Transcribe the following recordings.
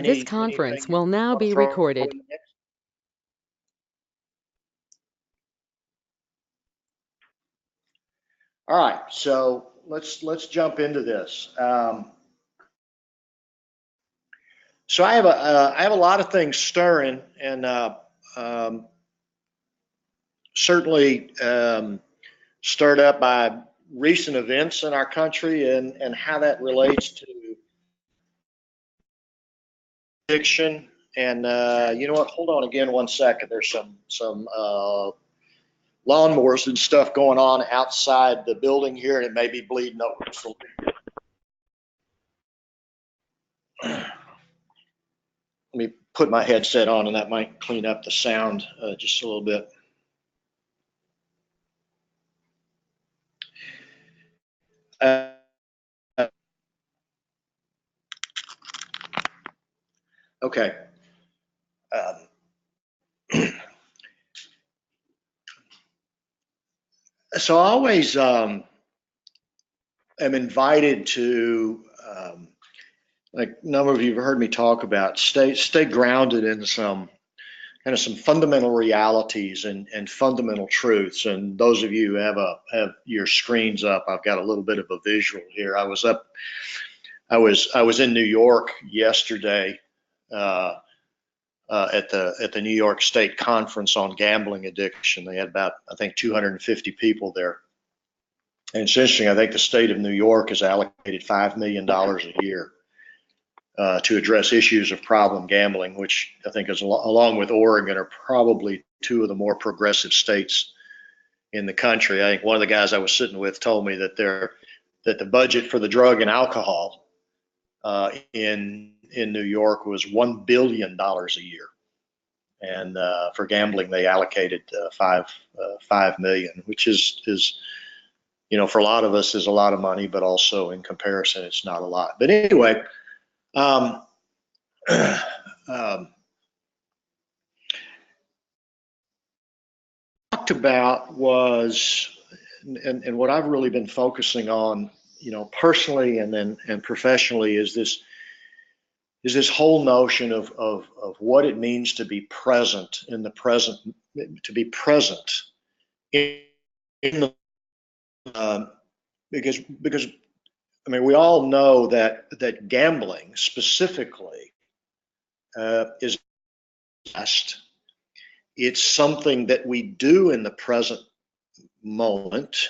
This conference anything you will now want to be throw recorded. in the mix? All right, so let's jump into this. So I have a lot of things stirring, and um, certainly stirred up by recent events in our country and how that relates to addiction. And you know what? Hold on again one second. There's some lawnmowers and stuff going on outside the building here, and it may be bleeding over. So let me put my headset on, and that might clean up the sound just a little bit. Uh, okay. So I always am invited to, like a number of you have heard me talk about, stay grounded in some kind of some fundamental realities and fundamental truths. And those of you who have your screens up, I've got a little bit of a visual here. I was in New York yesterday uh, at the New York State Conference on Gambling Addiction. They had about, I think, 250 people there. And it's interesting. I think the state of New York has allocated $5 million a year to address issues of problem gambling, which I think is along with Oregon are probably two of the more progressive states in the country. I think one of the guys I was sitting with told me that the budget for the drug and alcohol in New York was $1 billion a year, and for gambling they allocated five million, which is for a lot of us is a lot of money, but also in comparison it's not a lot. But anyway. Um, talked about was, and what I've really been focusing on, personally and professionally, is this whole notion of what it means to be present in the present, to be present in the because I mean we all know that gambling specifically is best. It's something that we do in the present moment,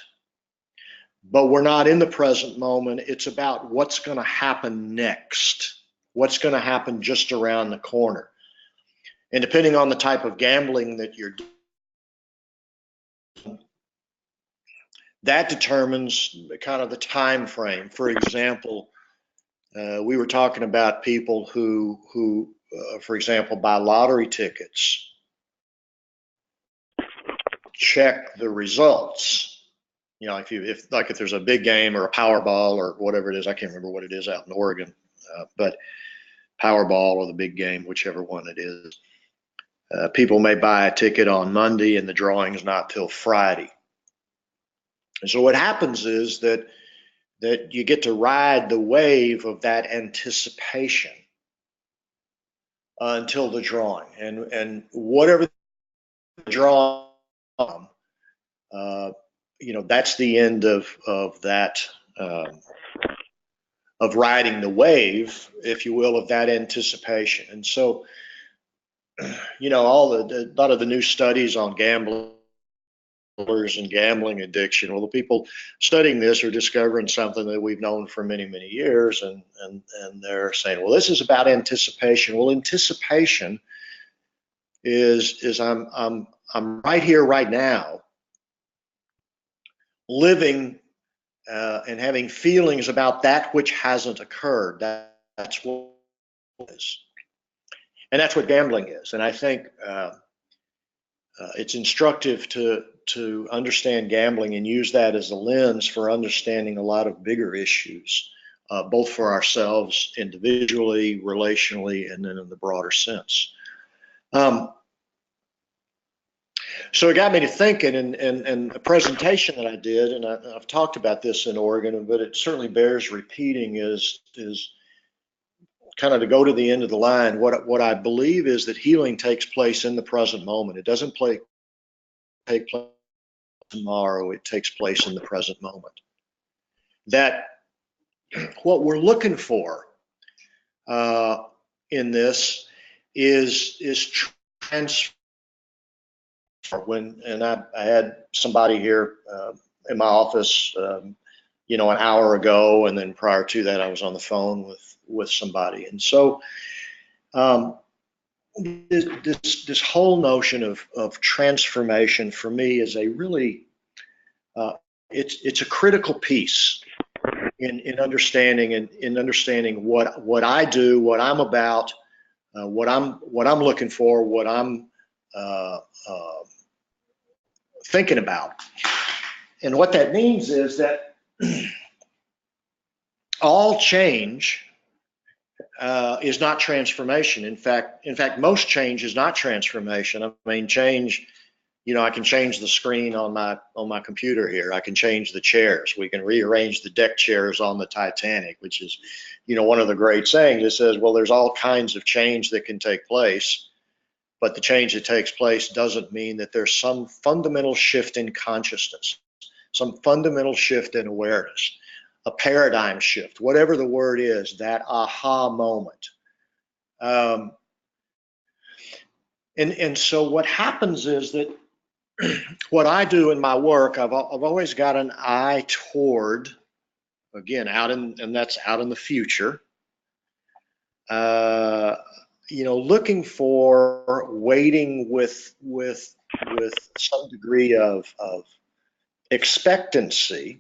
but we're not in the present moment. It's about what's going to happen next, what's going to happen just around the corner. And depending on the type of gambling that you're doing, that determines kind of the time frame. For example, we were talking about people who for example, buy lottery tickets, check the results. If there's a big game or a Powerball or whatever it is, I can't remember what it is out in Oregon, but Powerball or the big game, whichever one it is, people may buy a ticket on Monday and the drawing's not till Friday. And so what happens is that you get to ride the wave of that anticipation until the drawing, and whatever the drawing, that's the end of that. Of riding the wave, if you will, of that anticipation. And so, a lot of the new studies on gamblers and gambling addiction, well, the people studying this are discovering something that we've known for many, many years, and they're saying, well, this is about anticipation. Well, anticipation is I'm right here, right now, living and having feelings about that which hasn't occurred. That's what it is. And that's what gambling is. And I think it's instructive to understand gambling and use that as a lens for understanding a lot of bigger issues, both for ourselves individually, relationally, and then in the broader sense. So it got me to thinking, and a presentation that I did, and I've talked about this in Oregon, but it certainly bears repeating, is kind of to go to the end of the line, what I believe is that healing takes place in the present moment. It doesn't take place tomorrow. It takes place in the present moment. That what we're looking for in this is transfer. And I had somebody here in my office, an hour ago, and then prior to that, I was on the phone with somebody, and so this whole notion of transformation for me is a really it's a critical piece in understanding what I do, what I'm about, what I'm looking for, what I'm thinking about. And what that means is that all change is not transformation. In fact, most change is not transformation. I mean, change. I can change the screen on my computer here. I can change the chairs. We can rearrange the deck chairs on the Titanic, which is, one of the great sayings. It says, well, there's all kinds of change that can take place, but the change that takes place doesn't mean that there's some fundamental shift in consciousness, some fundamental shift in awareness, a paradigm shift, whatever the word is, that aha moment. And so what happens is that what I do in my work, I've always got an eye toward, again, and that's out in the future, looking for, waiting with some degree of expectancy,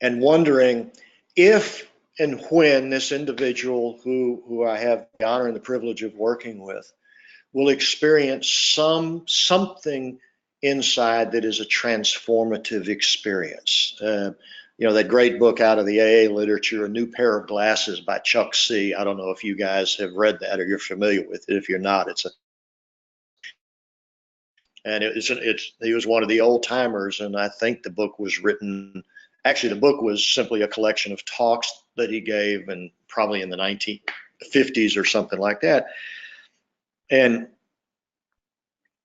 and wondering if and when this individual who I have the honor and the privilege of working with will experience something inside that is a transformative experience. That great book out of the AA literature, A New Pair of Glasses by Chuck C. I don't know if you guys have read that or you're familiar with it. If you're not, he was one of the old timers, and I think the book was written. Actually, the book was simply a collection of talks that he gave, and probably in the 1950s or something like that. And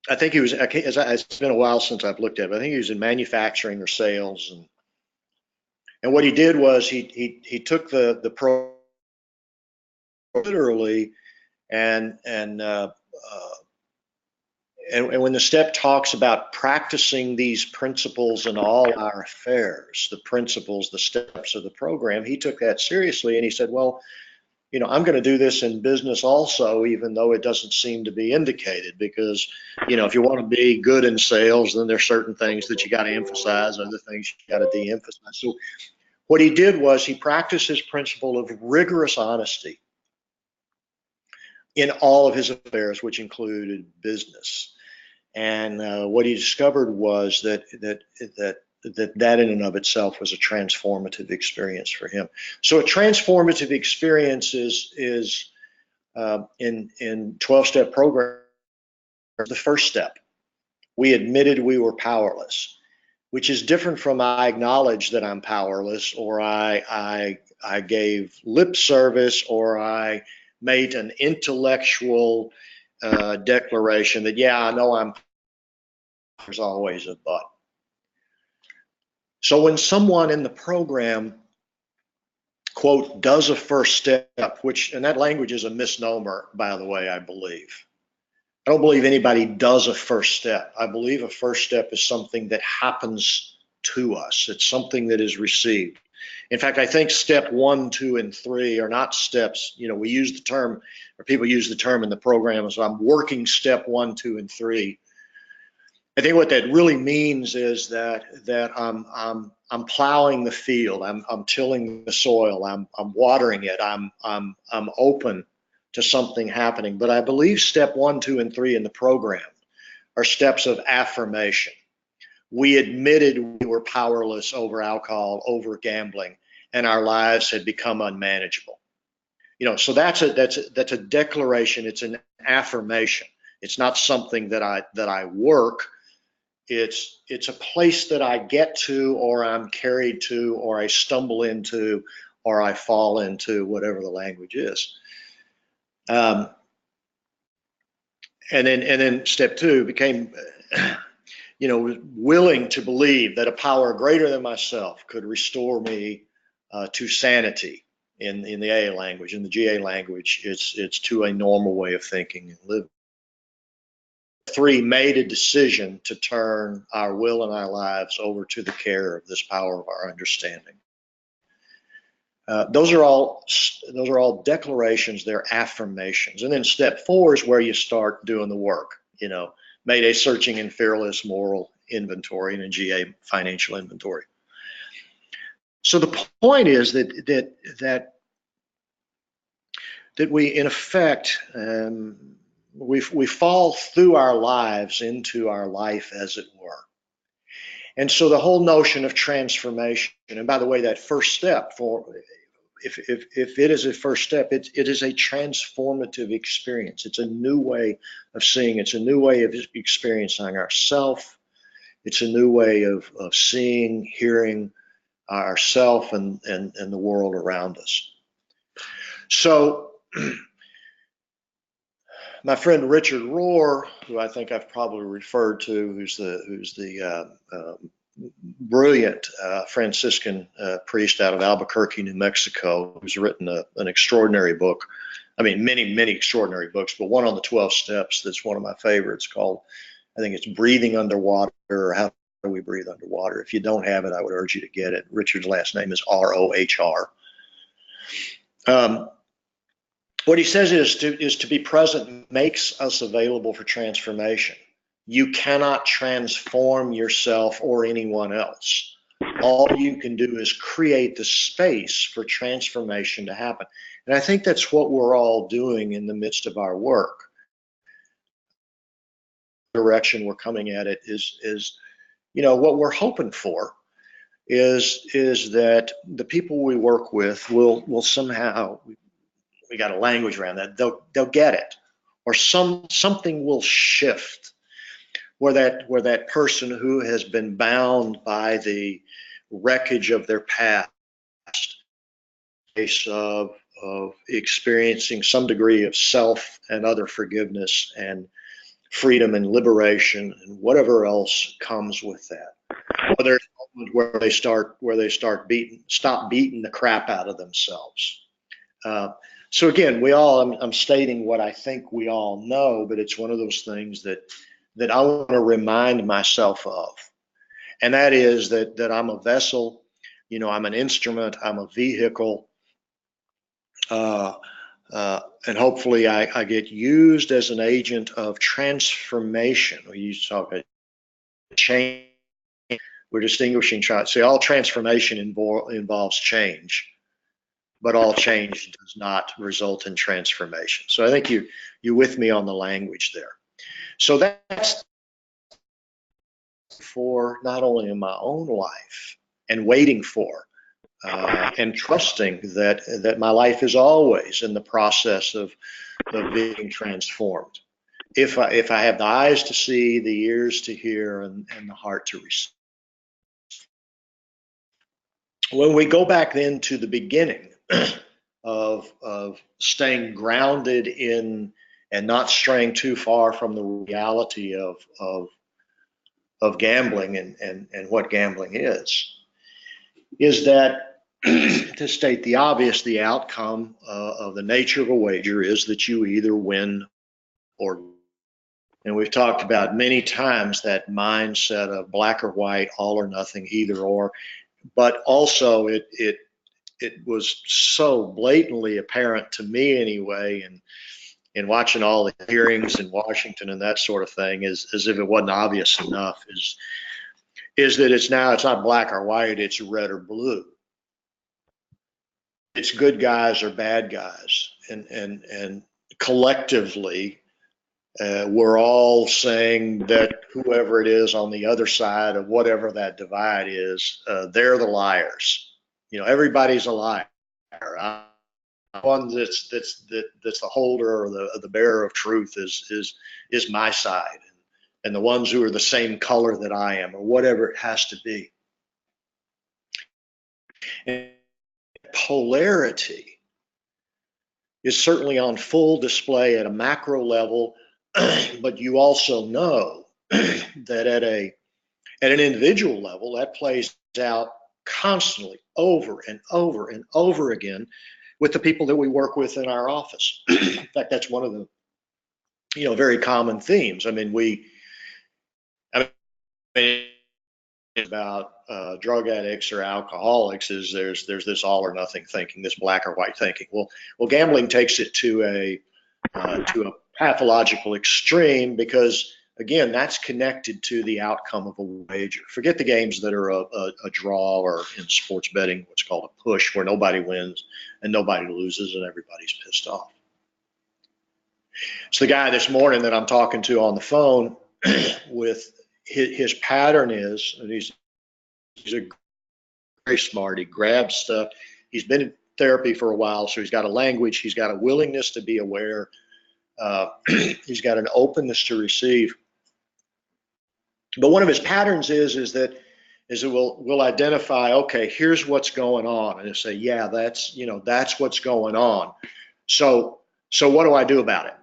I think he was, it's been a while since I've looked at it, but I think he was in manufacturing or sales. And what he did was he took the pro literally, and when the step talks about practicing these principles in all our affairs, the principles, the steps of the program, he took that seriously, and he said, well, I'm going to do this in business also, even though it doesn't seem to be indicated, because, if you want to be good in sales, then there's certain things that you got to emphasize, other things you got to de-emphasize. So what he did was he practiced his principle of rigorous honesty in all of his affairs, which included business. And what he discovered was that in and of itself was a transformative experience for him. So a transformative experience is in 12-step program, the first step. We admitted we were powerless, which is different from I acknowledge that I'm powerless, or I gave lip service, or I made an intellectual declaration that, yeah, I know I'm. There's always a but. So when someone in the program, quote, does a first step, and that language is a misnomer, by the way, I believe. I don't believe anybody does a first step. I believe a first step is something that happens to us. It's something that is received. In fact, I think step 1, 2, and 3 are not steps. We use the term, or people use the term in the program, so I'm working step 1, 2, and 3. I think what that really means is that I'm plowing the field, I'm tilling the soil, I'm watering it, I'm open to something happening. But I believe step 1, 2, and 3 in the program are steps of affirmation. We admitted we were powerless over alcohol, over gambling, and our lives had become unmanageable. So that's a declaration. It's an affirmation. It's not something that I work. It's a place that I get to, or I'm carried to, or I stumble into, or I fall into whatever the language is. And then step two became, willing to believe that a power greater than myself could restore me to sanity. In the AA language, in the GA language, it's to a normal way of thinking and living. Three, made a decision to turn our will and our lives over to the care of this power of our understanding. Those are all declarations. They're affirmations. And then step four is where you start doing the work. Made a searching and fearless moral inventory and a GA financial inventory. So the point is that we, in effect, we fall through our lives into our life, as it were. And so the whole notion of transformation, and by the way, that first step, if it is a first step, it is a transformative experience. It's a new way of seeing. It's a new way of experiencing ourself. It's a new way of seeing, hearing ourself and the world around us. So my friend Richard Rohr, who I think I've probably referred to, who's the brilliant Franciscan priest out of Albuquerque, New Mexico, who's written an extraordinary book. I mean, many extraordinary books, but one on the 12 steps that's one of my favorites, called, I think it's Breathing Underwater, or How Do We Breathe Underwater. If you don't have it, I would urge you to get it. Richard's last name is Rohr. What he says is to be present makes us available for transformation. You cannot transform yourself or anyone else. All you can do is create the space for transformation to happen. And I think that's what we're all doing in the midst of our work. The direction we're coming at it is what we're hoping for is that the people we work with will somehow, we got a language around that, they'll get it, or something will shift where that person who has been bound by the wreckage of their past, case of experiencing some degree of self and other forgiveness and freedom and liberation and whatever else comes with that. Or there's a moment where they stop beating the crap out of themselves. So again, I'm stating what I think we all know, but it's one of those things that I want to remind myself of. And that is that I'm a vessel, I'm an instrument, I'm a vehicle, and hopefully I get used as an agent of transformation. We talk about change. We're distinguishing, say all transformation involves change, but all change does not result in transformation. So I think you're with me on the language there. So that's for not only in my own life and waiting for and trusting that my life is always in the process of being transformed. If I have the eyes to see, the ears to hear, and the heart to receive. When we go back then to the beginning of staying grounded in and not straying too far from the reality of gambling and what gambling is that, to state the obvious, the outcome of the nature of a wager is that you either win or lose. And we've talked about many times that mindset of black or white, all or nothing, either or. But also it was so blatantly apparent to me anyway, and in watching all the hearings in Washington and that sort of thing, as if it wasn't obvious enough, is that it's not black or white, it's red or blue. It's good guys or bad guys, and collectively we're all saying that whoever it is on the other side of whatever that divide is, they're the liars. Everybody's a liar. One that's the holder or the bearer of truth is my side, and the ones who are the same color that I am, or whatever it has to be. And polarity is certainly on full display at a macro level, but you also know that at an individual level, that plays out constantly over and over and over again with the people that we work with in our office. In fact, that's one of the very common themes. I mean, about drug addicts or alcoholics is there's this all or nothing thinking, this black or white thinking. Well, gambling takes it to a pathological extreme because, again, that's connected to the outcome of a wager. Forget the games that are a draw, or in sports betting, what's called a push, where nobody wins and nobody loses and everybody's pissed off. So the guy this morning that I'm talking to on the phone with, his pattern is, and he's a very smart, he grabs stuff. He's been in therapy for a while, so he's got a language, he's got a willingness to be aware, he's got an openness to receive. But one of his patterns is that we'll identify, okay, here's what's going on, and he'll say, yeah, that's what's going on. So what do I do about it?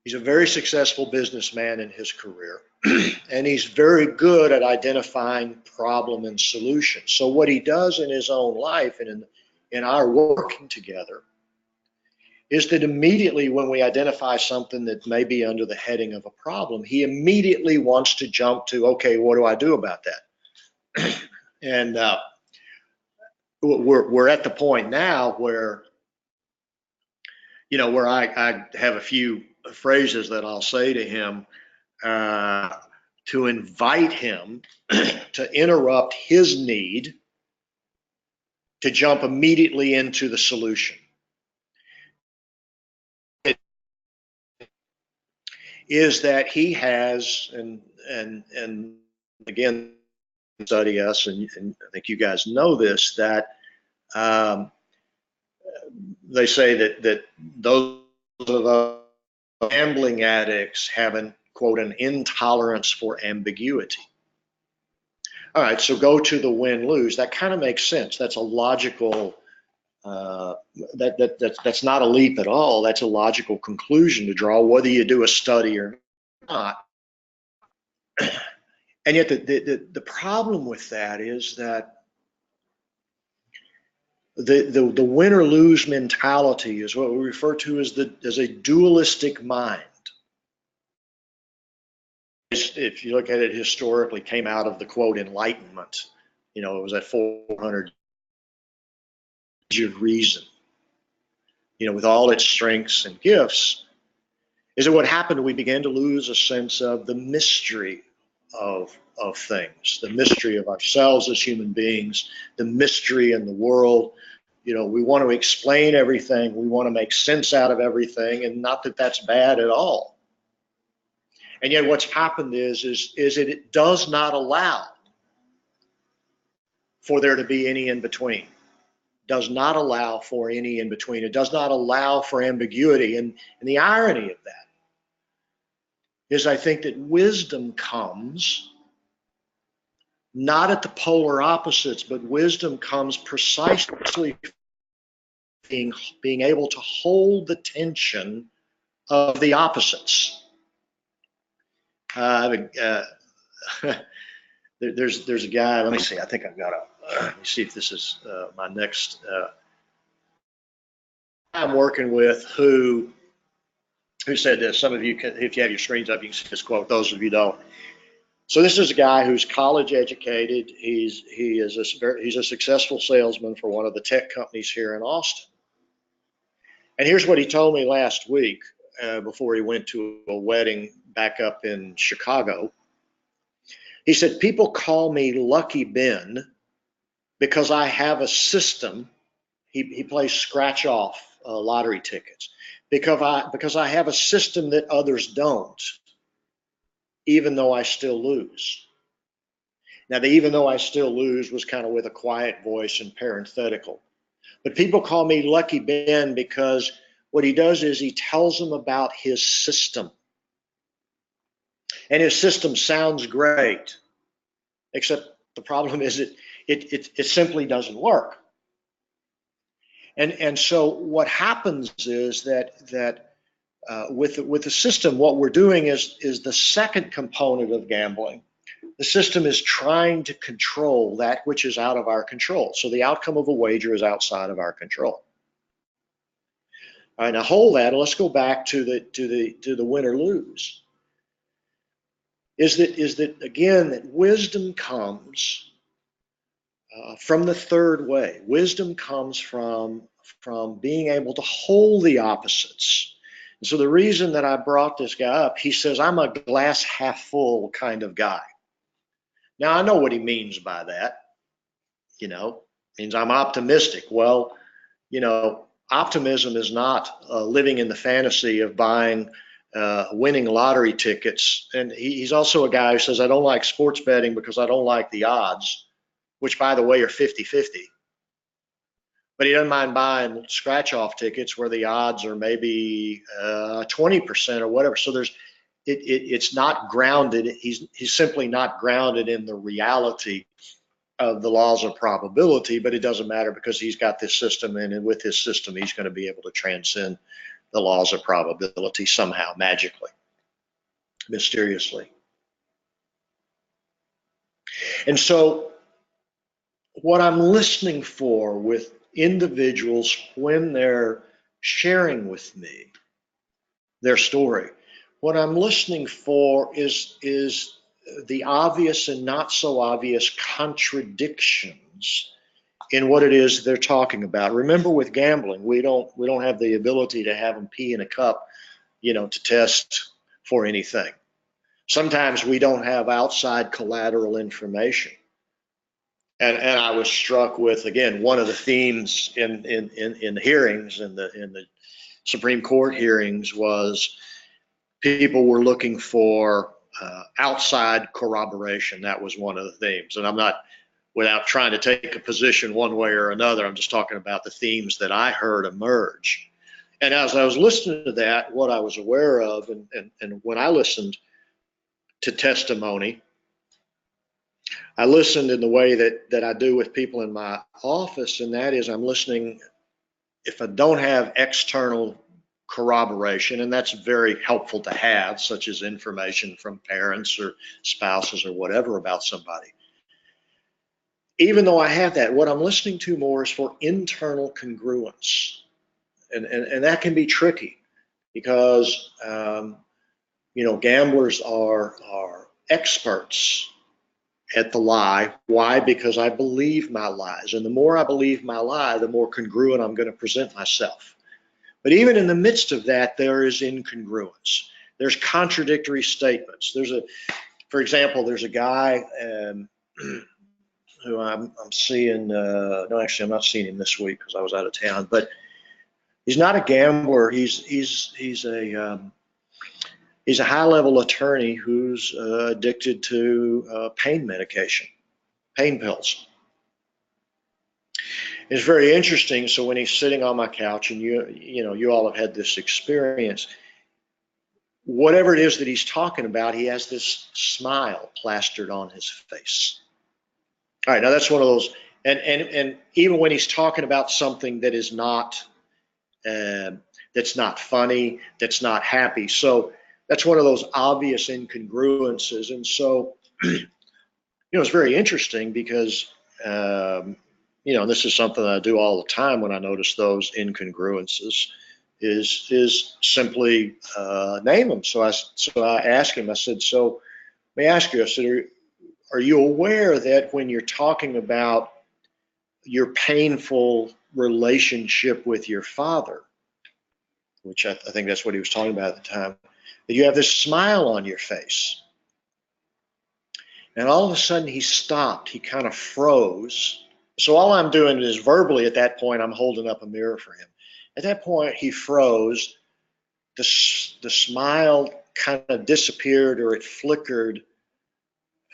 He's a very successful businessman in his career, and he's very good at identifying problem and solution. So what he does in his own life and in our working together is that immediately when we identify something that may be under the heading of a problem, he immediately wants to jump to, okay, what do I do about that? And we're at the point now where, where I have a few phrases that I'll say to him to invite him to interrupt his need to jump immediately into the solution. It is that he has, and again, study us, and I think you guys know this, that they say that those of us gambling addicts have an intolerance for ambiguity. All right, so go to the win-lose. That kind of makes sense. That's a logical, that's not a leap at all. That's a logical conclusion to draw, whether you do a study or not. And yet the problem with that is that the win or lose mentality is what we refer to as a dualistic mind. If you look at it historically, came out of the quote Enlightenment. It was that 400 of reason. With all its strengths and gifts, is that what happened? We began to lose a sense of the mystery of things, the mystery of ourselves as human beings, the mystery in the world. We want to explain everything. We want to make sense out of everything, and not that that's bad at all. And yet what's happened is that it does not allow for there to be any in between. Does not allow for any in between. It does not allow for ambiguity. And the irony of that is, I think that wisdom comes not at the polar opposites, but wisdom comes precisely being able to hold the tension of the opposites. There's a guy, let me see, I think I've got let me see if this is my next, I'm working with who said this. Some of you can, if you have your screens up, you can see this quote, those of you don't. So this is a guy who's college educated. He's a successful salesman for one of the tech companies here in Austin. And here's what he told me last week before he went to a wedding back up in Chicago. He said, people call me Lucky Ben because I have a system. He plays scratch off lottery tickets because I have a system that others don't, even though I still lose. Now, the even though I still lose was kind of with a quiet voice and parenthetical. But people call me Lucky Ben because what he does is he tells them about his system. And his system sounds great, except the problem is it simply doesn't work. And so what happens is that with the system, what we're doing is the second component of gambling. The system is trying to control that which is out of our control. So the outcome of a wager is outside of our control. All right, now hold that. Let's go back to the win or lose. Is that again that wisdom comes from the third way. Wisdom comes from being able to hold the opposites. And so the reason that I brought this guy up, he says, I'm a glass half full kind of guy. Now I know what he means by that. Means I'm optimistic. Well, optimism is not living in the fantasy of buying winning lottery tickets. And he's also a guy who says, I don't like sports betting because I don't like the odds, which, by the way, are 50-50. But he doesn't mind buying scratch-off tickets where the odds are maybe 20% or whatever. So it's not grounded. He's simply not grounded in the reality of the laws of probability, but it doesn't matter because he's got this system, and with his system, he's going to be able to transcend the laws of probability somehow, magically, mysteriously. And so what I'm listening for with individuals when they're sharing with me their story, what I'm listening for is the obvious and not so obvious contradictions in what it is they're talking about. Remember, with gambling, we don't have the ability to have them pee in a cup, to test for anything. Sometimes we don't have outside collateral information. And I was struck with, again, one of the themes in the hearings, in the Supreme Court hearings, was people were looking for outside corroboration. That was one of the themes. And I'm not, without trying to take a position one way or another, I'm just talking about the themes that I heard emerge. And as I was listening to that, what I was aware of, and when I listened to testimony, I listened in the way that I do with people in my office, and that is I'm listening if I don't have external corroboration, and that's very helpful to have, such as information from parents or spouses or whatever about somebody. Even though I have that, what I'm listening to more is for internal congruence. And that can be tricky because, gamblers are experts at the lie. Why? Because I believe my lies. And the more I believe my lie, the more congruent I'm going to present myself. But even in the midst of that, there is incongruence. There's contradictory statements. For example, there's a guy who I'm seeing. No, actually, I'm not seeing him this week because I was out of town. But he's not a gambler. He's a high-level attorney who's addicted to pain medication, pain pills. It's very interesting. So when he's sitting on my couch, and you all have had this experience, whatever it is that he's talking about, he has this smile plastered on his face. All right, now that's one of those, and even when he's talking about something that is not, that's not funny, that's not happy. So that's one of those obvious incongruences. And so, it's very interesting because, this is something that I do all the time when I notice those incongruences, is simply name them. So I asked him, I said, so let me ask you, I said, are you aware that when you're talking about your painful relationship with your father, which I think that's what he was talking about at the time, that you have this smile on your face? And all of a sudden he stopped, he kind of froze. So all I'm doing is verbally at that point, I'm holding up a mirror for him. At that point, he froze. The smile kind of disappeared, or it flickered.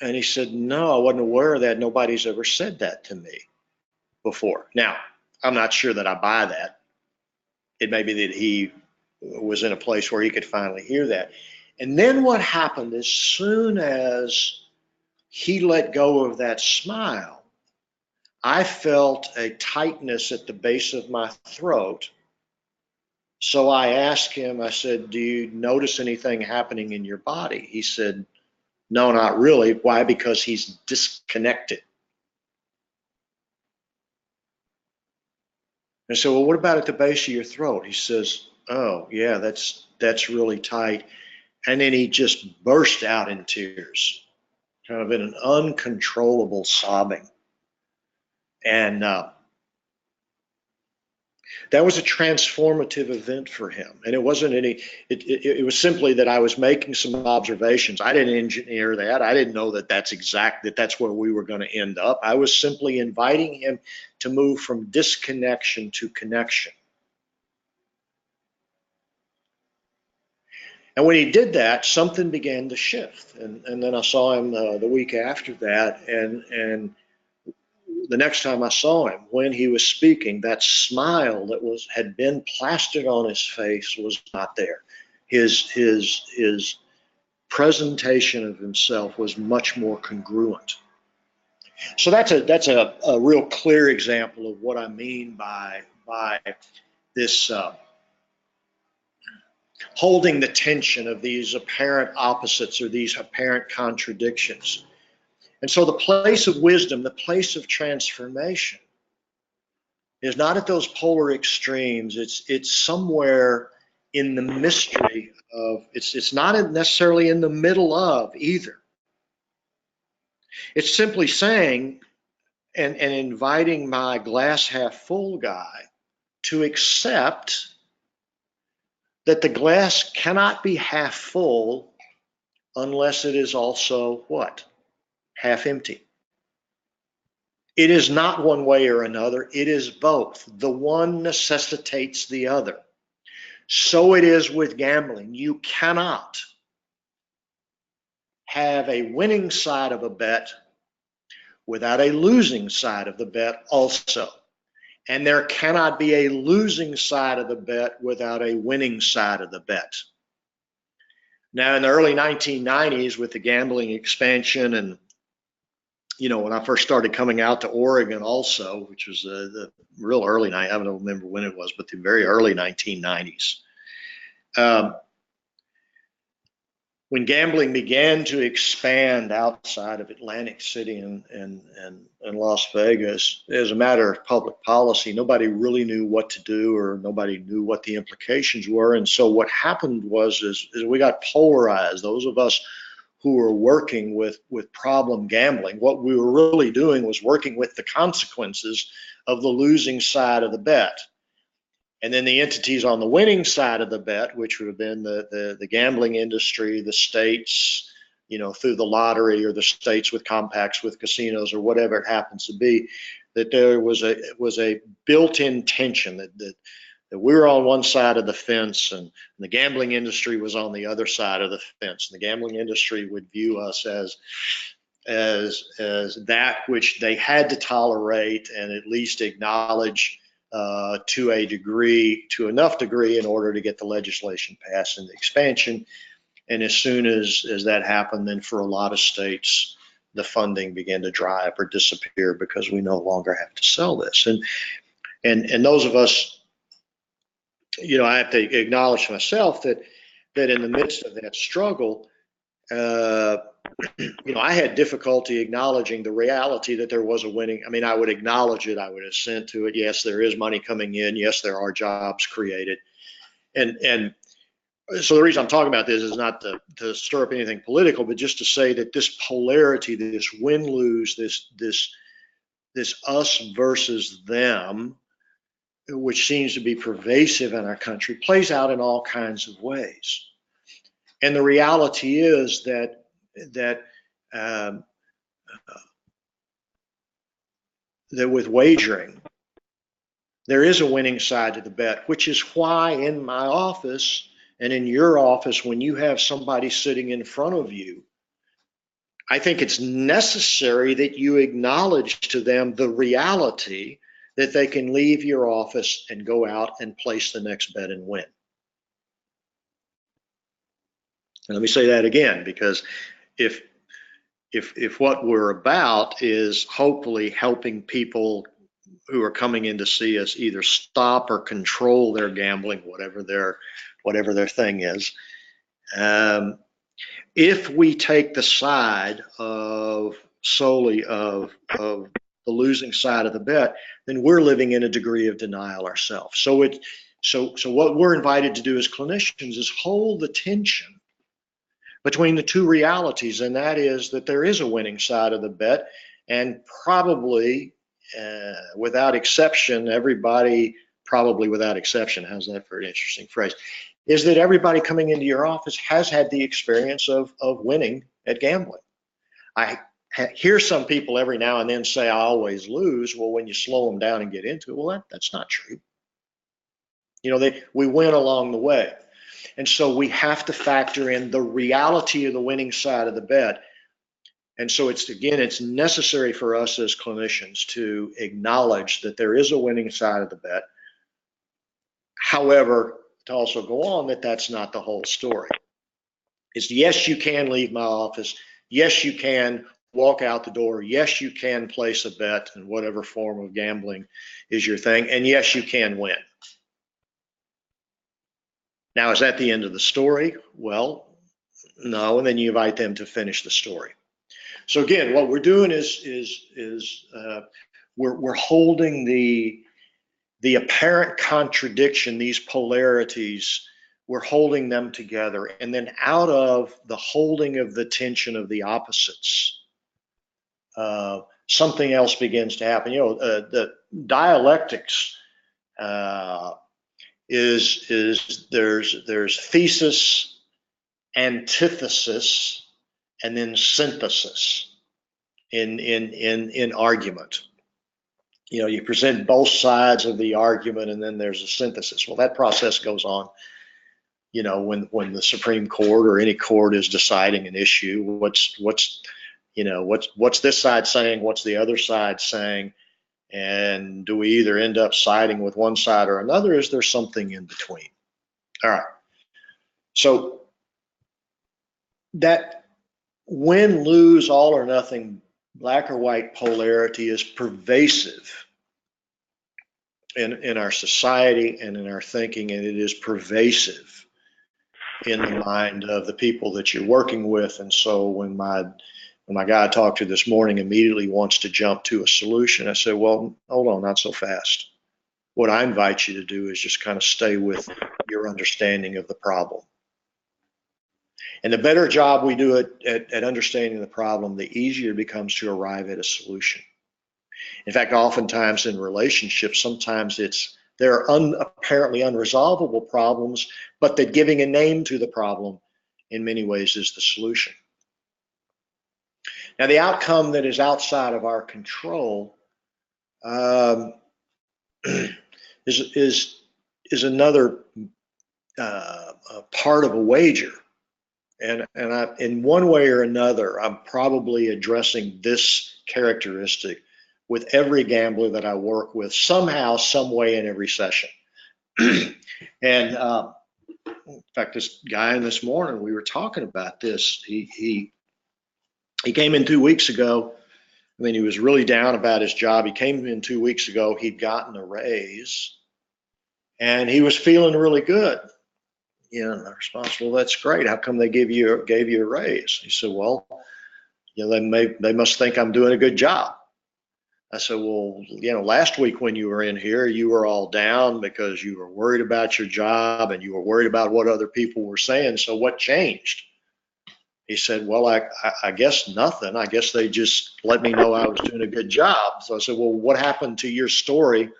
And he said, no, I wasn't aware of that. Nobody's ever said that to me before. Now, I'm not sure that I buy that. It may be that he was in a place where he could finally hear that. And then what happened, as soon as he let go of that smile, I felt a tightness at the base of my throat. So I asked him, I said, do you notice anything happening in your body? He said, no, not really. Why? Because he's disconnected. I said, well, what about at the base of your throat? He says, oh, yeah, that's really tight. And then he just burst out in tears, kind of in an uncontrollable sobbing. And that was a transformative event for him. And it wasn't it was simply that I was making some observations. I didn't engineer that. I didn't know that that's where we were going to end up. I was simply inviting him to move from disconnection to connection. And when he did that, something began to shift. And then I saw him the week after that, and the next time I saw him, when he was speaking, that smile that had been plastered on his face was not there. His presentation of himself was much more congruent. So that's a real clear example of what I mean by this holding the tension of these apparent opposites or these apparent contradictions. And so the place of wisdom, the place of transformation, is not at those polar extremes. It's somewhere in the mystery of, it's not necessarily in the middle of either. It's simply saying and inviting my glass half full guy to accept that the glass cannot be half full unless it is also what? Half empty. It is not one way or another, it is both. The one necessitates the other. So it is with gambling. You cannot have a winning side of a bet without a losing side of the bet also. And there cannot be a losing side of the bet without a winning side of the bet. Now, in the early 1990s, with the gambling expansion, and when I first started coming out to Oregon also, which was the real early night, I don't remember when it was, but the very early 1990s. When gambling began to expand outside of Atlantic City and Las Vegas, as a matter of public policy, nobody really knew what to do, or nobody knew what the implications were. And so what happened is we got polarized. Those of us who were working with problem gambling, what we were really doing was working with the consequences of the losing side of the bet. And then the entities on the winning side of the bet, which would have been the gambling industry, the states, through the lottery, or the states with compacts with casinos, or whatever it happens to be, that there was a built-in tension that we were on one side of the fence, and the gambling industry was on the other side of the fence. And the gambling industry would view us as that which they had to tolerate and at least acknowledge to enough degree in order to get the legislation passed and the expansion. And as soon as that happened, then for a lot of states, the funding began to dry up or disappear because we no longer have to sell this. And those of us, I have to acknowledge myself that in the midst of that struggle, I had difficulty acknowledging the reality that there was a winning. I mean, I would acknowledge it. I would assent to it. Yes, there is money coming in. Yes, there are jobs created. And so the reason I'm talking about this is not to stir up anything political, but just to say that this polarity, this win-lose, this us versus them, which seems to be pervasive in our country, plays out in all kinds of ways. And the reality is that with wagering, there is a winning side to the bet, which is why in my office and in your office, when you have somebody sitting in front of you, I think it's necessary that you acknowledge to them the reality that they can leave your office and go out and place the next bet and win. And let me say that again, because if if what we're about is hopefully helping people who are coming in to see us either stop or control their gambling, whatever their thing is. If we take the side of solely of the losing side of the bet, then we're living in a degree of denial ourselves. So what we're invited to do as clinicians is hold the tension between the two realities, and that is that there is a winning side of the bet, and probably without exception, everybody, probably without exception, how's that for an interesting phrase, is that everybody coming into your office has had the experience of winning at gambling. I hear some people every now and then say, I always lose. Well, when you slow them down and get into it, well, that's not true. We win along the way. And so we have to factor in the reality of the winning side of the bet. And so it's necessary for us as clinicians to acknowledge that there is a winning side of the bet. However, to also go on that that's not the whole story. It's yes, you can leave my office. Yes, you can walk out the door. Yes, you can place a bet in whatever form of gambling is your thing. And yes, you can win. Now, is that the end of the story? Well, no, and then you invite them to finish the story. So again, what we're doing is we're holding the apparent contradiction, these polarities, we're holding them together, and then out of the holding of the tension of the opposites, something else begins to happen. The dialectics is there's thesis, antithesis, and then synthesis in argument. You present both sides of the argument, and then there's a synthesis. Well, that process goes on. When the Supreme Court or any court is deciding an issue, what's this side saying? What's the other side saying? And do we either end up siding with one side or another? Is there something in between? All right. So that win, lose, all or nothing, black or white polarity is pervasive in our society and in our thinking, and it is pervasive in the mind of the people that you're working with. And so when my guy I talked to this morning immediately wants to jump to a solution, I said, well, hold on, not so fast. What I invite you to do is just kind of stay with your understanding of the problem. And the better job we do at understanding the problem, the easier it becomes to arrive at a solution. In fact, oftentimes in relationships, sometimes there are apparently unresolvable problems, but that giving a name to the problem in many ways is the solution. Now, the outcome that is outside of our control is another part of a wager. And in one way or another, I'm probably addressing this characteristic with every gambler that I work with, somehow, some way, in every session. And in fact, this guy this morning, we were talking about this. He came in 2 weeks ago. I mean, he was really down about his job. He came in 2 weeks ago. He'd gotten a raise, and he was feeling really good. And the response, well, that's great. How come they gave you a raise? He said, well, they must think I'm doing a good job. I said, well, last week when you were in here, you were all down because you were worried about your job and you were worried about what other people were saying. So what changed? He said, well, I guess nothing. I guess they just let me know I was doing a good job. So I said, well, what happened to your story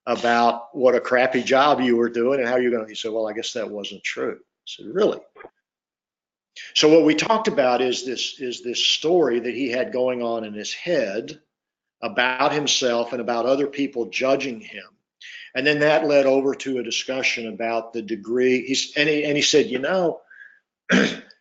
about what a crappy job you were doing and how you're going to? He said, well, I guess that wasn't true. I said, really? So what we talked about is this story that he had going on in his head about himself and about other people judging him. And then that led over to a discussion about the degree. He said,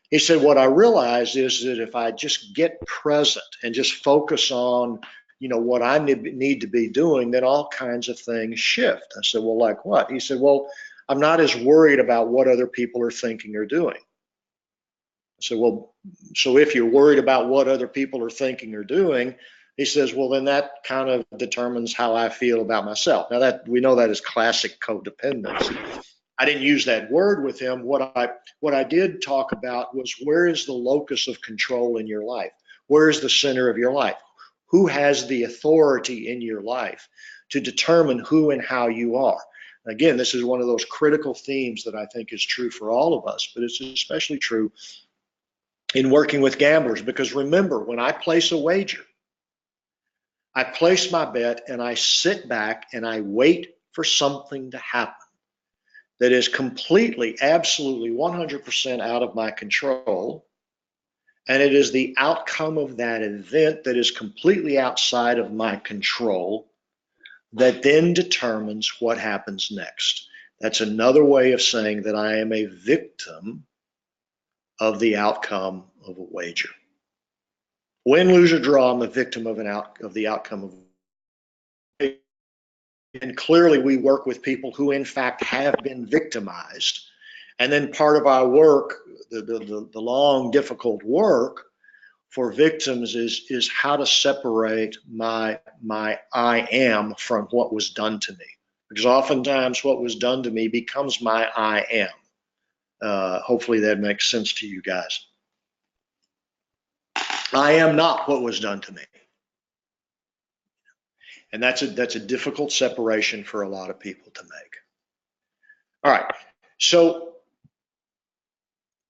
he said, what I realized is that if I just get present and just focus on, what I need to be doing, then all kinds of things shift. I said, well, like what? He said, well, I'm not as worried about what other people are thinking or doing. I said, well, so if you're worried about what other people are thinking or doing, he says, well, then that kind of determines how I feel about myself. Now that we know that is classic codependence. I didn't use that word with him. What I did talk about was, where is the locus of control in your life? Where is the center of your life? Who has the authority in your life to determine who and how you are? Again, this is one of those critical themes that I think is true for all of us, but it's especially true in working with gamblers, because remember, when I place a wager, I place my bet and I sit back and I wait for something to happen that is completely, absolutely 100% out of my control. And it is the outcome of that event that is completely outside of my control that then determines what happens next. That's another way of saying that I am a victim of the outcome of a wager. Win, lose, or draw, I'm a victim of the outcome of a wager. And clearly we work with people who in fact have been victimized. And then part of our work, the long, difficult work for victims is how to separate my I am from what was done to me. Because oftentimes what was done to me becomes my I am. Hopefully that makes sense to you guys. I am not what was done to me. And that's a difficult separation for a lot of people to make. All right, so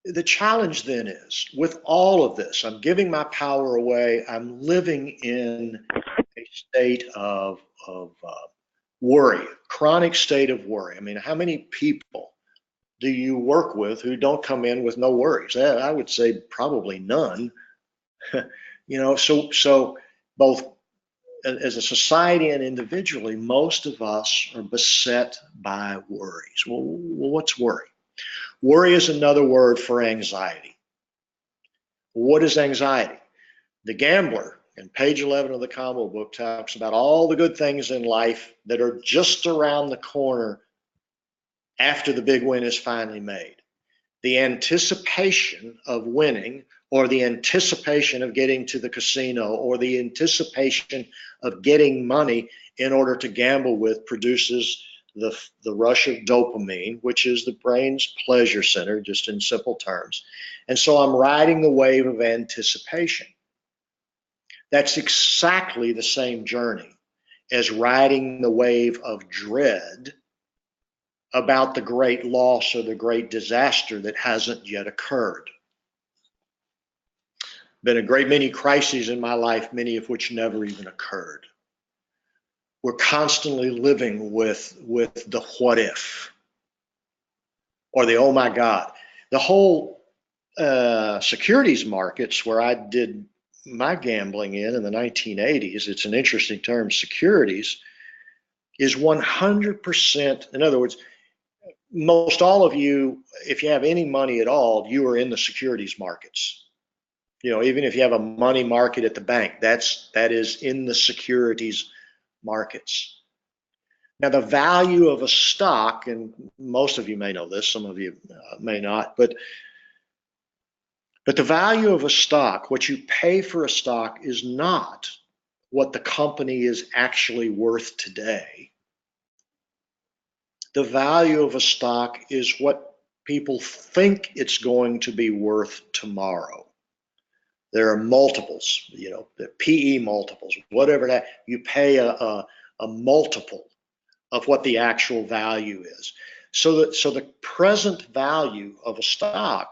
the challenge then is, with all of this, I'm giving my power away, I'm living in a state of worry, chronic state of worry. I mean, how many people do you work with who don't come in with no worries? I would say probably none. So both as a society and individually, most of us are beset by worries. Well, what's worry? Worry is another word for anxiety. What is anxiety? The Gambler, in page 11 of the combo book, talks about all the good things in life that are just around the corner after the big win is finally made. The anticipation of winning, or the anticipation of getting to the casino, or the anticipation of getting money in order to gamble with, produces the rush of dopamine, which is the brain's pleasure center, just in simple terms. And so I'm riding the wave of anticipation. That's exactly the same journey as riding the wave of dread about the great loss or the great disaster that hasn't yet occurred. Been a great many crises in my life, many of which never even occurred. We're constantly living with the what if, or the oh my God. The whole securities markets, where I did my gambling in the 1980s, it's an interesting term, securities, is 100%, in other words, most all of you, if you have any money at all, you are in the securities markets. Even if you have a money market at the bank, that is in the securities markets. Now, the value of a stock, and most of you may know this, some of you may not, but the value of a stock, what you pay for a stock, is not what the company is actually worth today. The value of a stock is what people think it's going to be worth tomorrow. There are multiples, the PE multiples, whatever that, you pay a multiple of what the actual value is. So the present value of a stock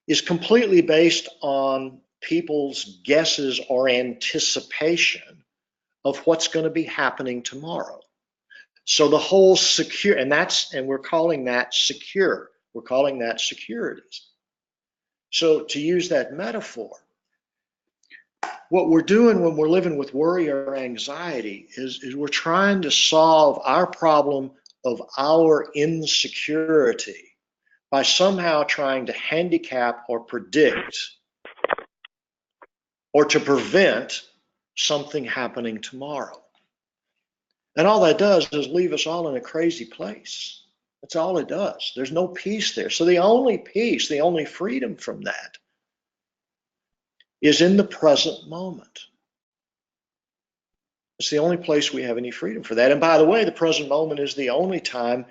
is completely based on people's guesses or anticipation of what's going to be happening tomorrow. So the whole secure, and we're calling that secure. We're calling that securities. So to use that metaphor, what we're doing when we're living with worry or anxiety is we're trying to solve our problem of our insecurity by somehow trying to handicap or predict or to prevent something happening tomorrow. And all that does is leave us all in a crazy place. That's all it does. There's no peace there. So the only peace, the only freedom from that is in the present moment. It's the only place we have any freedom for that. And by the way, the present moment is the only time,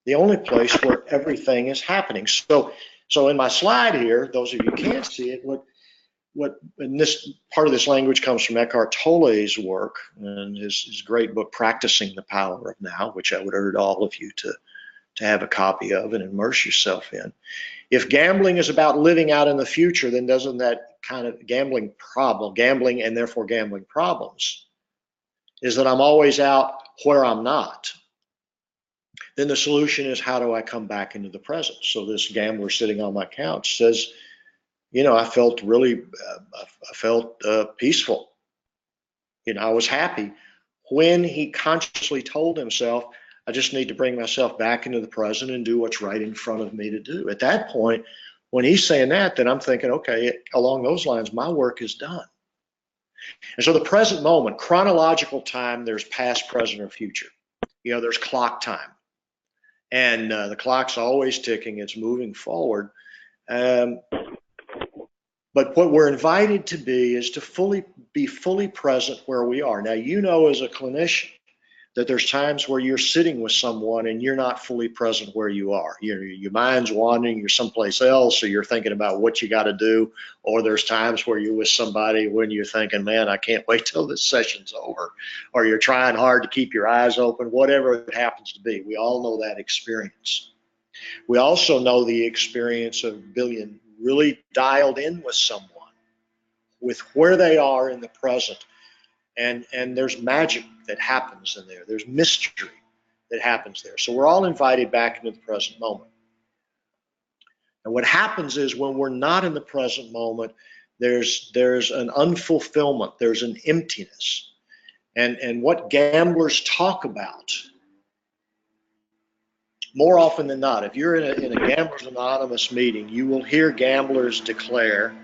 the only place where everything is happening. So in my slide here, those of you who can't see it, and this part of this language comes from Eckhart Tolle's work and his great book, Practicing the Power of Now, which I would urge all of you to have a copy of and immerse yourself in. If gambling is about living out in the future, then doesn't that kind of gambling and therefore gambling problems, is that I'm always out where I'm not. Then the solution is, how do I come back into the present? So this gambler sitting on my couch says, I felt really, peaceful. I was happy when he consciously told himself, I just need to bring myself back into the present and do what's right in front of me to do. At that point, when he's saying that, then I'm thinking, okay, along those lines, my work is done. And so the present moment, chronological time, there's past, present, or future. There's clock time. And the clock's always ticking. It's moving forward. But what we're invited to be is to be fully present where we are. Now, as a clinician, that there's times where you're sitting with someone and you're not fully present where you are. Your mind's wandering, you're someplace else, or you're thinking about what you got to do. Or there's times where you're with somebody when you're thinking, man, I can't wait till this session's over. Or you're trying hard to keep your eyes open, whatever it happens to be. We all know that experience. We also know the experience of being really dialed in with someone, with where they are in the present. And there's magic that happens in there. There's mystery that happens there. So we're all invited back into the present moment. And what happens is when we're not in the present moment, there's an unfulfillment, there's an emptiness. And what gamblers talk about, more often than not, if you're in a Gamblers Anonymous meeting, you will hear gamblers declare,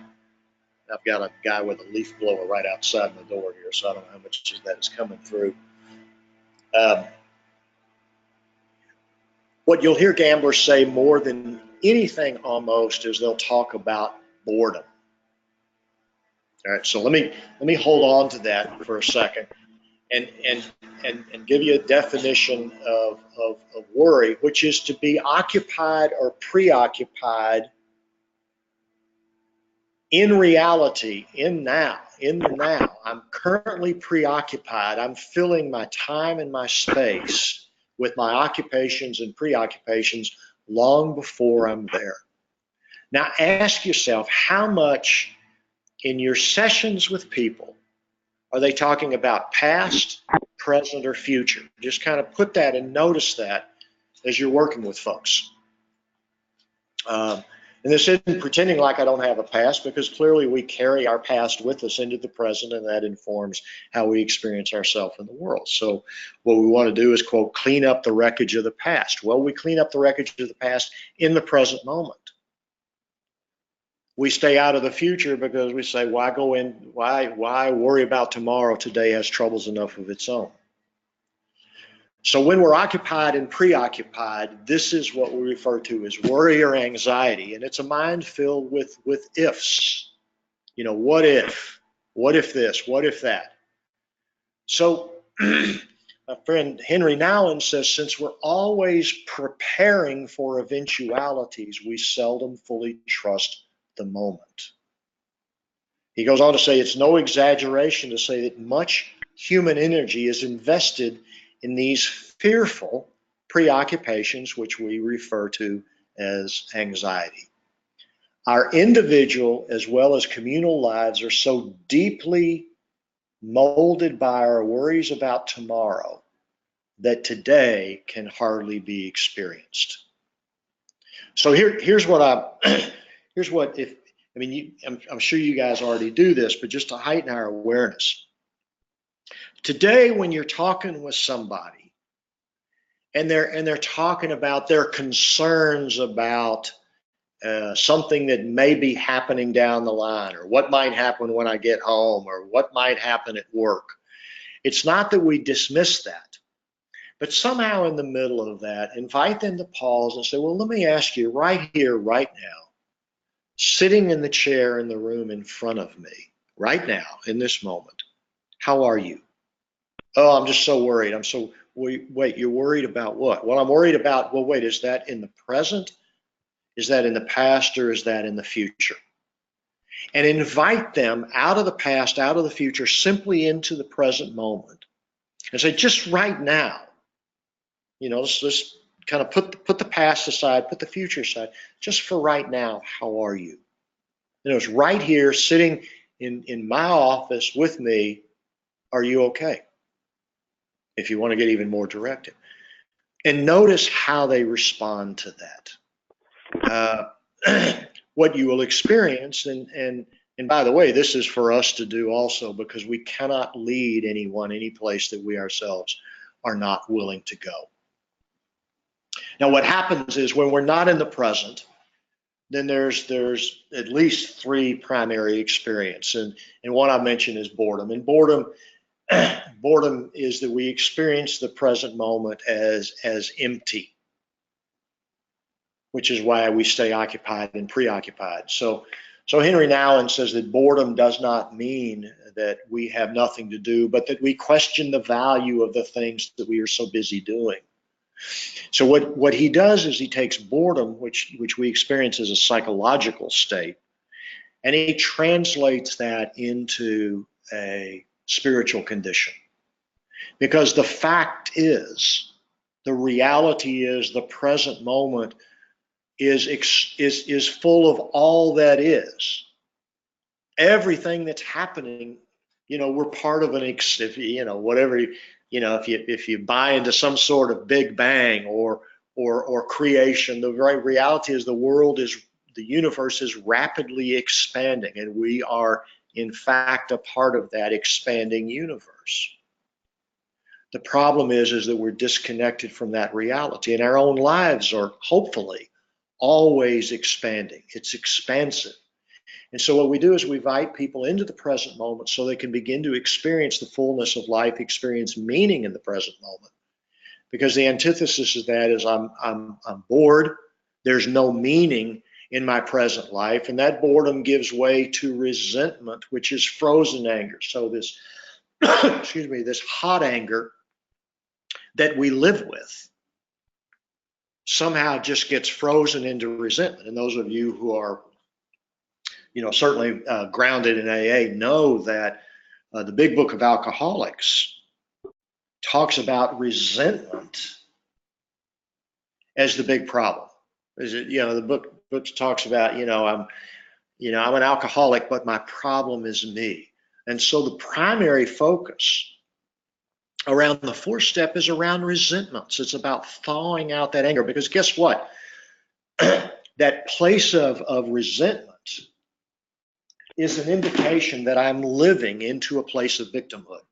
I've got a guy with a leaf blower right outside my door here, so I don't know how much of that is coming through. What you'll hear gamblers say more than anything almost is they'll talk about boredom. All right, so let me hold on to that for a second and give you a definition of worry, which is to be occupied or preoccupied in reality, in the now. I'm currently preoccupied. I'm filling my time and my space with my occupations and preoccupations long before I'm there. Now ask yourself, how much in your sessions with people are they talking about past, present, or future? Just kind of put that and notice that as you're working with folks. And this isn't pretending like I don't have a past, because clearly we carry our past with us into the present, and that informs how we experience ourselves in the world. So what we want to do is, quote, clean up the wreckage of the past. Well, we clean up the wreckage of the past in the present moment. We stay out of the future because we say, why worry about tomorrow? Today has troubles enough of its own. So when we're occupied and preoccupied, this is what we refer to as worry or anxiety. And it's a mind filled with ifs. What if? What if this? What if that? So my friend Henry Nouwen says, since we're always preparing for eventualities, we seldom fully trust the moment. He goes on to say, it's no exaggeration to say that much human energy is invested in these fearful preoccupations, which we refer to as anxiety. Our individual as well as communal lives are so deeply molded by our worries about tomorrow that today can hardly be experienced. So here's what I'm sure you guys already do this, but just to heighten our awareness. Today, when you're talking with somebody and they're talking about their concerns about something that may be happening down the line, or what might happen when I get home, or what might happen at work, it's not that we dismiss that, but somehow in the middle of that, invite them to pause and say, well, let me ask you right here, right now, sitting in the chair in the room in front of me, right now, in this moment, how are you? Oh, I'm just so worried. Wait, you're worried about what? Well, I'm worried about, well, wait, is that in the present? Is that in the past, or is that in the future? And invite them out of the past, out of the future, simply into the present moment. And say, just right now, let's kind of put the past aside, put the future aside. Just for right now, how are you? It's right here, sitting in my office with me. Are you okay? If you want to get even more directive, and notice how they respond to that. What you will experience, and by the way, this is for us to do also, because we cannot lead anyone any place that we ourselves are not willing to go. Now, what happens is when we're not in the present, then there's at least three primary experience, and one I mentioned is boredom. And boredom is that we experience the present moment as empty, which is why we stay occupied and preoccupied. So Henry Nouwen says that boredom does not mean that we have nothing to do, but that we question the value of the things that we are so busy doing. So what he does is he takes boredom, which we experience as a psychological state, and he translates that into a spiritual condition. Because the fact is, the reality is, the present moment is full of all that is. Everything that's happening, we're part of whatever, if you buy into some sort of Big Bang or creation, the right reality is the universe is rapidly expanding, and we are in fact a part of that expanding universe. The problem is that we're disconnected from that reality, and our own lives are hopefully always expanding. It's expansive. And so what we do is we invite people into the present moment so they can begin to experience the fullness of life, experience meaning in the present moment. Because the antithesis of that is I'm bored, there's no meaning in my present life, and that boredom gives way to resentment, which is frozen anger. So this this hot anger that we live with somehow just gets frozen into resentment. And those of you who are, certainly grounded in AA know that the Big Book of Alcoholics talks about resentment as the big problem. Is it, the book talks about, I'm an alcoholic, but my problem is me. And so the primary focus around the fourth step is around resentments. It's about thawing out that anger, because guess what? That place of resentment is an indication that I'm living into a place of victimhood.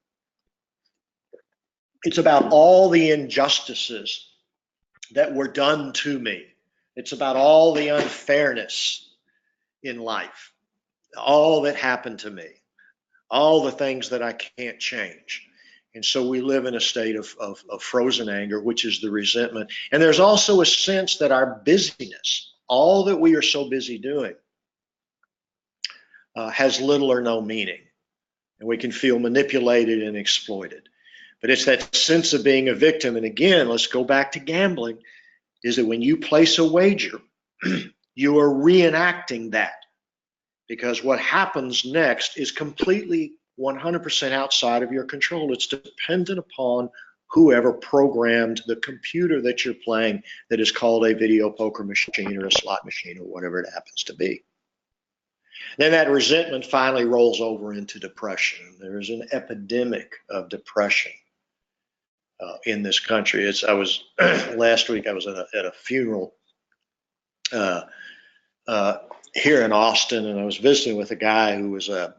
It's about all the injustices that were done to me. It's about all the unfairness in life, all that happened to me, all the things that I can't change. And so we live in a state of frozen anger, which is the resentment. And there's also a sense that our busyness, all that we are so busy doing, has little or no meaning. And we can feel manipulated and exploited. But it's that sense of being a victim. And again, let's go back to gambling, is that when you place a wager, you are reenacting that. Because what happens next is completely 100% outside of your control. It's dependent upon whoever programmed the computer that you're playing, that is called a video poker machine or a slot machine or whatever it happens to be. Then that resentment finally rolls over into depression. There is an epidemic of depression in this country. Last week I was at a funeral here in Austin, and I was visiting with a guy who was a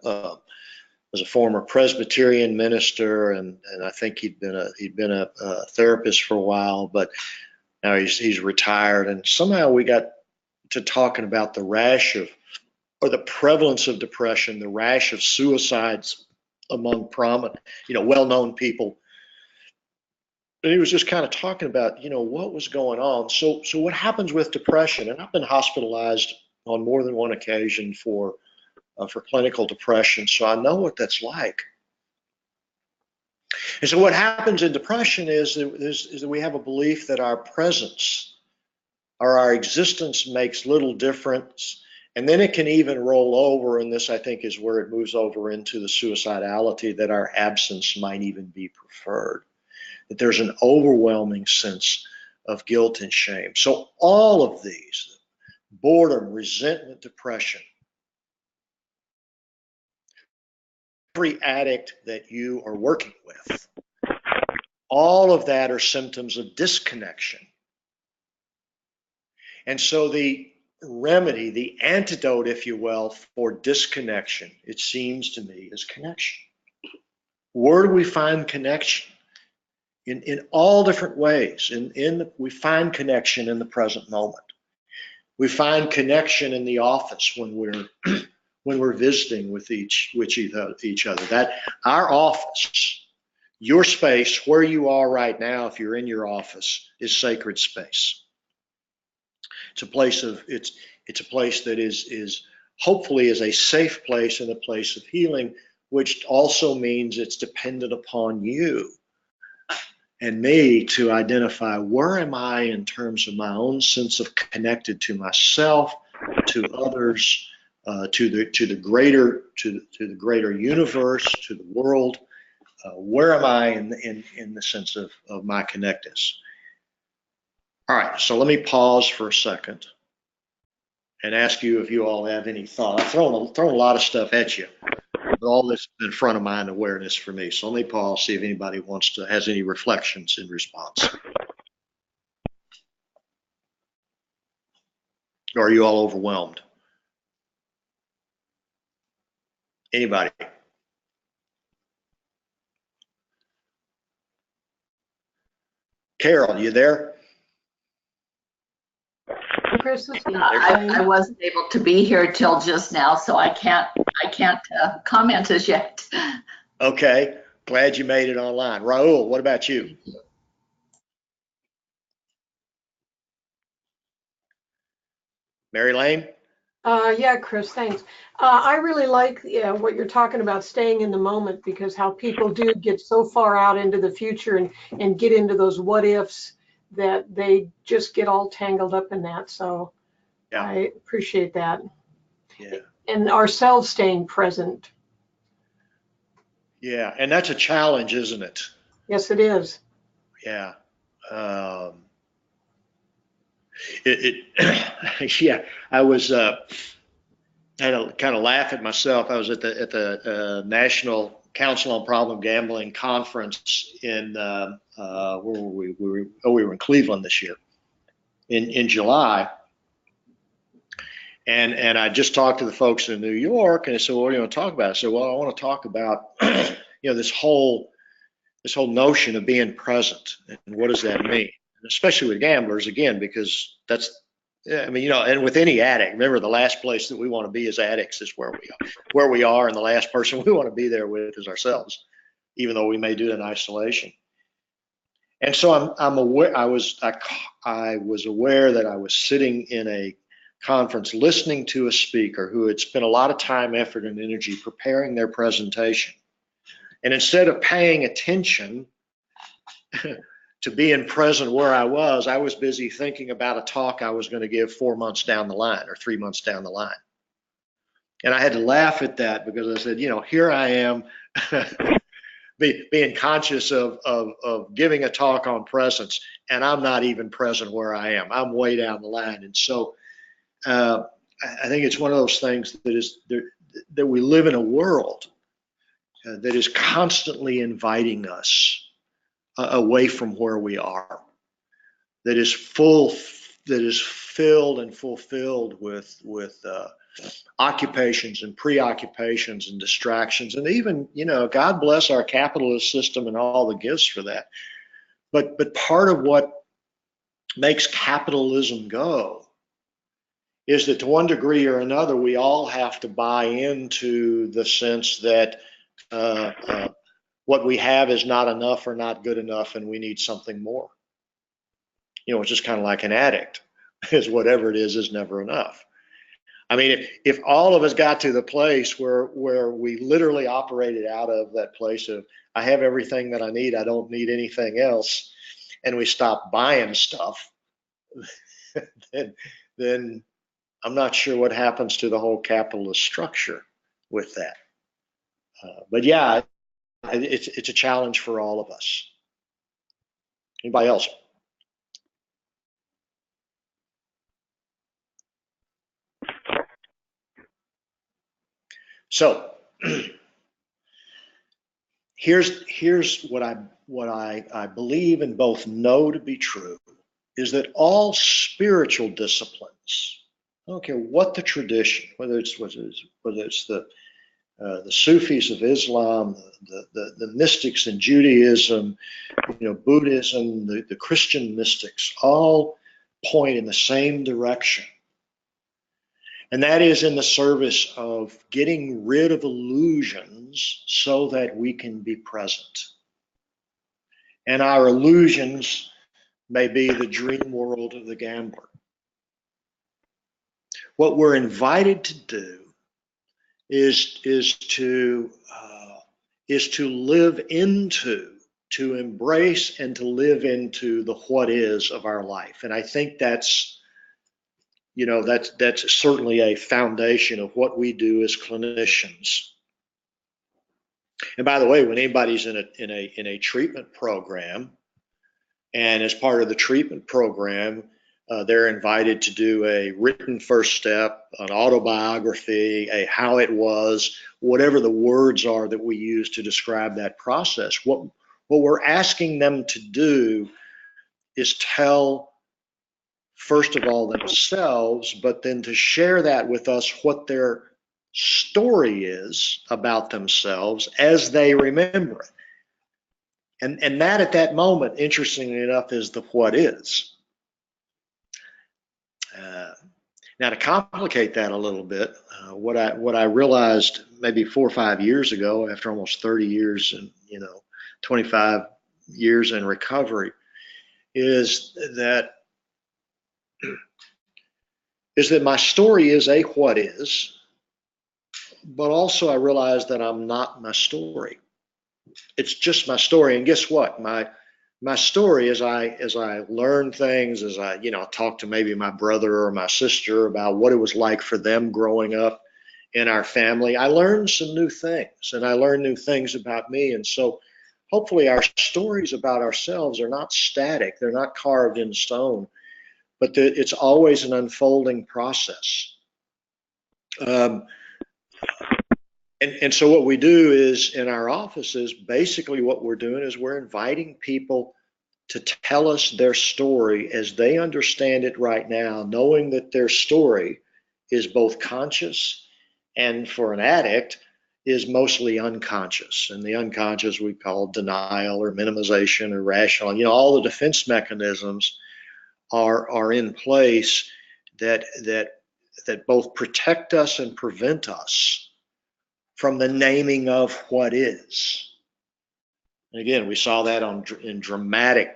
former Presbyterian minister, and I think he'd been a therapist for a while, but now he's retired. And somehow we got to talking about the rash of, or the prevalence of depression, the rash of suicides among prominent, well-known people. And he was just kind of talking about, what was going on. So what happens with depression? And I've been hospitalized on more than one occasion for for clinical depression, so I know what that's like. And so what happens in depression is that we have a belief that our presence or our existence makes little difference. And then it can even roll over, and this I think is where it moves over into the suicidality, that our absence might even be preferred, that there's an overwhelming sense of guilt and shame. So all of these, boredom, resentment, depression, every addict that you are working with, all of that are symptoms of disconnection. And so the remedy, the antidote, if you will, for disconnection, it seems to me, is connection. Where do we find connection? In all different ways. We find connection in the present moment. We find connection in the office when we're visiting with each other. That our office, your space, where you are right now, if you're in your office, is sacred space. It's a place that is hopefully is a safe place and a place of healing, which also means it's dependent upon you and me to identify where am I in terms of my own sense of connected to myself, to others, to the greater universe, to the world. Where am I in the sense of my connectedness? All right, so let me pause for a second and ask you if you all have any thought. I've thrown a lot of stuff at you, but all this is in front of mind awareness for me. So let me pause, see if anybody has any reflections in response. Or are you all overwhelmed? Anybody? Carol, you there? Chris, I wasn't able to be here till just now, so I can't comment as yet. Okay, glad you made it online. Raul, what about you? Mary Lane? Yeah, Chris, thanks. I really like what you're talking about, staying in the moment, because how people do get so far out into the future and get into those what ifs that they just get all tangled up in that. So yeah. I appreciate that. Yeah. And ourselves staying present. Yeah, and that's a challenge, isn't it? Yes, it is. Yeah. Yeah, I was had to kind of laugh at myself. I was at the National Council on Problem Gambling conference in where were we? We were in Cleveland this year in July, and I just talked to the folks in New York, and I said, "Well, what do you want to talk about?" I said, "Well, I want to talk about this whole notion of being present, and what does that mean?" Especially with gamblers, again, because and with any addict, remember the last place that we want to be as addicts is where we are, and the last person we want to be there with is ourselves, even though we may do it in isolation. And so I'm aware. I was aware that I was sitting in a conference listening to a speaker who had spent a lot of time, effort, and energy preparing their presentation, and instead of paying attention to being present where I was busy thinking about a talk I was going to give 4 months down the line or 3 months down the line. And I had to laugh at that because I said, here I am being conscious of giving a talk on presence, and I'm not even present where I am. I'm way down the line. And so I think it's one of those things that we live in a world that is constantly inviting us away from where we are, that is filled and fulfilled with occupations and preoccupations and distractions, and even God bless our capitalist system and all the gifts for that. But part of what makes capitalism go is that to one degree or another we all have to buy into the sense that what we have is not enough or not good enough, and we need something more. It's just kind of like an addict, is whatever it is never enough. I mean, if all of us got to the place where we literally operated out of that place of, I have everything that I need, I don't need anything else, and we stop buying stuff, then I'm not sure what happens to the whole capitalist structure with that. But yeah, it's a challenge for all of us. Anybody else? So here's what I believe and both know to be true is that all spiritual disciplines, I don't care what the tradition, whether it's the Sufis of Islam, the mystics in Judaism, Buddhism, the Christian mystics, all point in the same direction. And that is in the service of getting rid of illusions so that we can be present. And our illusions may be the dream world of the gambler. What we're invited to do is to live into, to embrace and to live into the what is of our life. And I think that's certainly a foundation of what we do as clinicians. And by the way, when anybody's in a treatment program, and as part of the treatment program, they're invited to do a written first step, an autobiography, a how it was, whatever the words are that we use to describe that process. What we're asking them to do is tell, first of all, themselves, but then to share that with us, what their story is about themselves as they remember it. And that at that moment, interestingly enough, is the what is. Now, to complicate that a little bit, what I realized maybe 4 or 5 years ago, after almost 30 years and 25 years in recovery, is that my story is a what is, but also I realized that I'm not my story. It's just my story, and guess what? My story, as I learn things, as I talk to maybe my brother or my sister about what it was like for them growing up in our family, I learned some new things, and I learned new things about me. And so hopefully our stories about ourselves are not static, they're not carved in stone, but it's always an unfolding process. And so what we do is, in our offices, basically what we're doing is we're inviting people to tell us their story as they understand it right now, knowing that their story is both conscious and, for an addict, is mostly unconscious. And the unconscious we call denial or minimization or rational. All the defense mechanisms are in place that both protect us and prevent us from the naming of what is. And again, we saw that in dramatic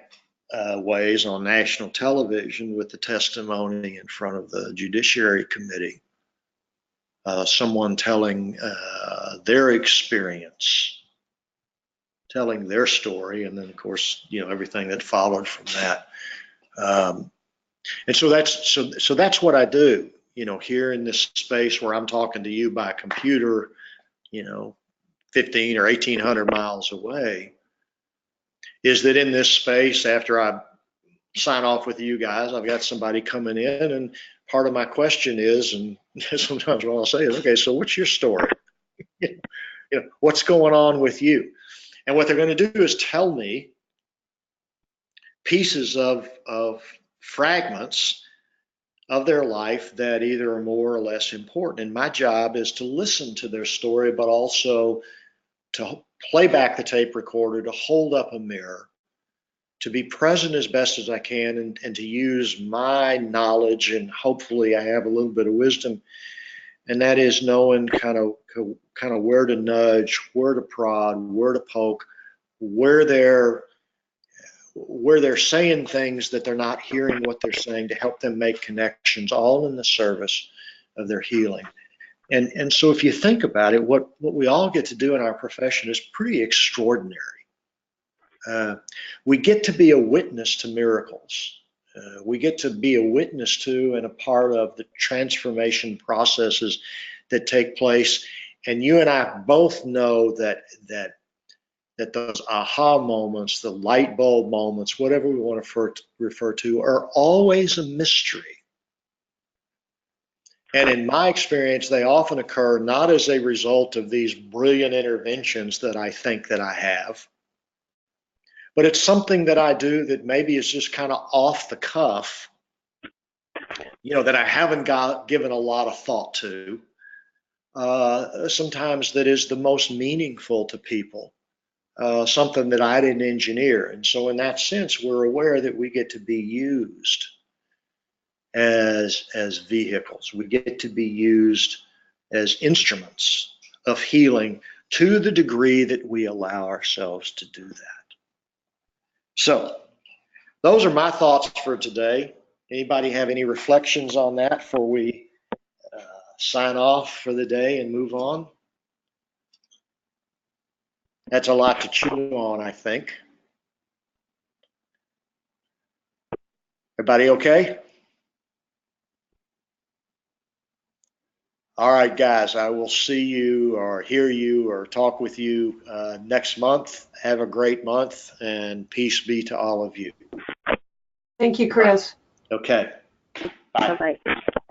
ways on national television with the testimony in front of the Judiciary Committee. Someone telling their experience, telling their story, and then of course everything that followed from that. And so that's what I do. Here in this space where I'm talking to you by computer, 15 or 1,800 miles away, is that in this space, after I sign off with you guys, I've got somebody coming in, and part of my question is, and sometimes what I'll say is, okay, so what's your story? What's going on with you? And what they're going to do is tell me pieces of fragments of their life that either are more or less important. And my job is to listen to their story, but also to play back the tape recorder, to hold up a mirror, to be present as best as I can, and to use my knowledge, and hopefully I have a little bit of wisdom, and that is knowing kind of where to nudge, where to prod, where to poke, where they're saying things that they're not hearing what they're saying, to help them make connections, all in the service healing. And so if you think about it, what we all get to do in our profession is pretty extraordinary. We get to be a witness to miracles. We get to be a witness to and a part of the transformation processes that take place. And you and I both know that those aha moments, the light bulb moments, whatever we want to refer to, are always a mystery. And in my experience, they often occur not as a result of these brilliant interventions that I think that I have, but it's something that I do that maybe is just kind of off the cuff, that I haven't given a lot of thought to. Sometimes that is the most meaningful to people, something that I didn't engineer. And so in that sense, we're aware that we get to be used as vehicles. We get to be used as instruments of healing to the degree that we allow ourselves to do that. So those are my thoughts for today. Anybody have any reflections on that before we sign off for the day and move on? That's a lot to chew on, I think. Everybody okay? All right, guys, I will see you or hear you or talk with you next month. Have a great month, and peace be to all of you. Thank you, Chris. Okay. Bye. Bye-bye.